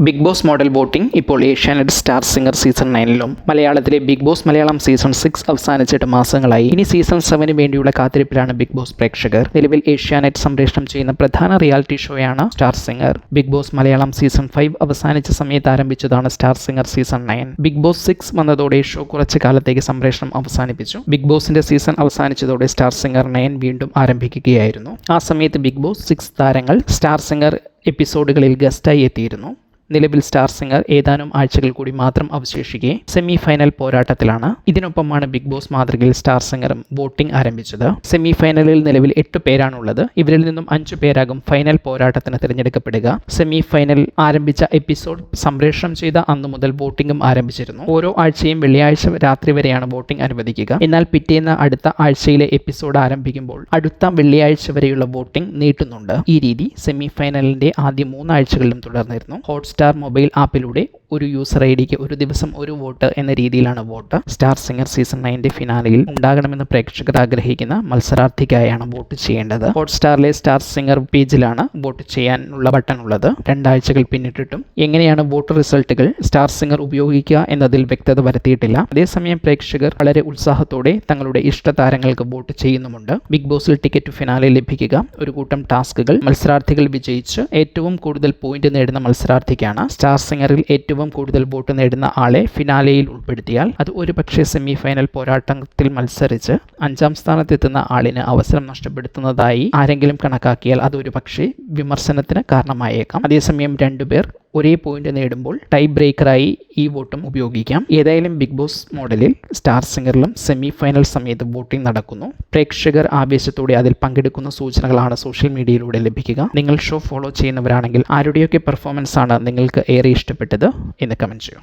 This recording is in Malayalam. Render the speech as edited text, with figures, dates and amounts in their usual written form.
ബിഗ് ബോസ് മോഡൽ വോട്ടിംഗ് ഇപ്പോൾ ഏഷ്യാനെറ്റ് സ്റ്റാർ സിംഗർ സീസൺ 9ലും മലയാളത്തിലെ ബിഗ് ബോസ് മലയാളം സീസൺ 6 അവസാനിച്ചിട്ട് മാസങ്ങളായി. ഇനി സീസൺ 7 വേണ്ടിയുള്ള കാത്തിരിപ്പിലാണ് ബിഗ് ബോസ് പ്രേക്ഷകർ. നിലവിൽ ഏഷ്യാനെറ്റ് സംപ്രേഷണം ചെയ്യുന്ന പ്രധാന റിയാലിറ്റി ഷോയാണ് star singer. Bigg Boss Malayalam season 5 അവസാനിച്ച സമയത്ത് ആരംഭിച്ചതാണ് star singer season 9. Bigg Boss 6 വന്നതോടെ ഷോ കുറച്ചു കാലത്തേക്ക് സംപ്രേഷണം അവസാനിപ്പിച്ചു. ബിഗ് ബോസിന്റെ സീസൺ അവസാനിച്ചതോടെ സ്റ്റാർ സിംഗർ 9 വീണ്ടും ആരംഭിക്കുകയായിരുന്നു. ആ സമയത്ത് ബിഗ് ബോസ് 6 താരങ്ങൾ സ്റ്റാർ സിംഗർ എപ്പിസോഡുകളിൽ ഗസ്റ്റായി എത്തിയിരുന്നു. നിലവിൽ സ്റ്റാർ സിംഗർ ഏതാനും ആഴ്ചകൾ കൂടി മാത്രം അവശേഷിക്കെ സെമി ഫൈനൽ പോരാട്ടത്തിലാണ്. ഇതിനൊപ്പമാണ് ബിഗ് ബോസ് മാതൃകയിൽ സ്റ്റാർ സിംഗറും വോട്ടിംഗ് ആരംഭിച്ചത്. സെമി ഫൈനലിൽ നിലവിൽ 8 പേരാണുള്ളത്. ഇവരിൽ നിന്നും 5 പേരാകും ഫൈനൽ പോരാട്ടത്തിന് തിരഞ്ഞെടുക്കപ്പെടുക. സെമി ഫൈനൽ ആരംഭിച്ച എപ്പിസോഡ് സംപ്രേഷണം ചെയ്ത അന്നു മുതൽ വോട്ടിംഗും ആരംഭിച്ചിരുന്നു. ഓരോ ആഴ്ചയും വെള്ളിയാഴ്ച രാത്രി വരെയാണ് വോട്ടിംഗ് അനുവദിക്കുക. എന്നാൽ പിറ്റേന്ന് അടുത്ത ആഴ്ചയിലെ എപ്പിസോഡ് ആരംഭിക്കുമ്പോൾ അടുത്ത വെള്ളിയാഴ്ച വരെയുള്ള വോട്ടിംഗ് നീട്ടുന്നുണ്ട്. ഈ രീതി സെമി ഫൈനലിന്റെ ആദ്യ 3 ആഴ്ചകളിലും തുടർന്നിരുന്നു. ഹോട്ട്സ്റ്റാർ മൊബൈൽ ആപ്പിലൂടെ ഒരു യൂസർ ഐ ഡിക്ക് ഒരു ദിവസം ഒരു വോട്ട് എന്ന രീതിയിലാണ് വോട്ട്. സ്റ്റാർ സിംഗർ സീസൺ 9 ഫിനാലയിൽ ഉണ്ടാകണമെന്ന് പ്രേക്ഷകർ ആഗ്രഹിക്കുന്ന മത്സരാർത്ഥിക്കായാണ് വോട്ട് ചെയ്യേണ്ടത്. ഹോട്ട്സ്റ്റാറിലെ സ്റ്റാർ സിംഗർ പേജിലാണ് വോട്ട് ചെയ്യാനുള്ള ബട്ടൺ ഉള്ളത്. 2 ആഴ്ചകൾ പിന്നിട്ടിട്ടും എങ്ങനെയാണ് വോട്ട് റിസൾട്ടുകൾ സ്റ്റാർ സിംഗർ ഉപയോഗിക്കുക എന്നതിൽ വ്യക്തത വരുത്തിയിട്ടില്ല. അതേസമയം പ്രേക്ഷകർ വളരെ ഉത്സാഹത്തോടെ തങ്ങളുടെ ഇഷ്ട താരങ്ങൾക്ക് വോട്ട് ചെയ്യുന്നുമുണ്ട്. ബിഗ് ബോസിൽ ടിക്കറ്റ് ഫിനാലെ ലഭിക്കുക, ഒരു കൂട്ടം ടാസ്കുകൾ, മത്സരാർത്ഥികൾ വിജയിച്ച് ഏറ്റവും കൂടുതൽ പോയിന്റ് നേടുന്ന മത്സരാർത്ഥിക്കാണ്. സ്റ്റാർ സിംഗറിൽ ഏറ്റവും കൂടുതൽ വോട്ട് നേടുന്ന ആളെ ഫിനാലെയിൽ ഉൾപ്പെടുത്തിയാൽ അത് ഒരുപക്ഷെ സെമി ഫൈനൽ പോരാട്ടത്തിൽ മത്സരിച്ച് 5ാം സ്ഥാനത്തെത്തുന്ന ആളിന് അവസരം നഷ്ടപ്പെടുത്തുന്നതായി ആരെങ്കിലും കണക്കാക്കിയാൽ അത് ഒരുപക്ഷെ വിമർശനത്തിന് കാരണമായേക്കാം. അതേസമയം 2 പേർ ഒരേ പോയിന്റ് നേടുമ്പോൾ ടൈ ബ്രേക്കറായി ഈ വോട്ടും ഉപയോഗിക്കാം. ഏതായാലും ബിഗ് ബോസ് മോഡലിൽ സ്റ്റാർ സിംഗറിലും സെമി ഫൈനൽ സമയത്ത് വോട്ടിംഗ് നടക്കുന്നു. പ്രേക്ഷകർ ആവേശത്തോടെ അതിൽ പങ്കെടുക്കുന്ന സൂചനകളാണ് സോഷ്യൽ മീഡിയയിലൂടെ ലഭിക്കുക. നിങ്ങൾ ഷോ ഫോളോ ചെയ്യുന്നവരാണെങ്കിൽ ആരുടെയൊക്കെ പെർഫോമൻസ് ആണ് നിങ്ങൾക്ക് ഏറെ ഇഷ്ടപ്പെട്ടത് എന്ന് കമന്റ് ചെയ്യൂ.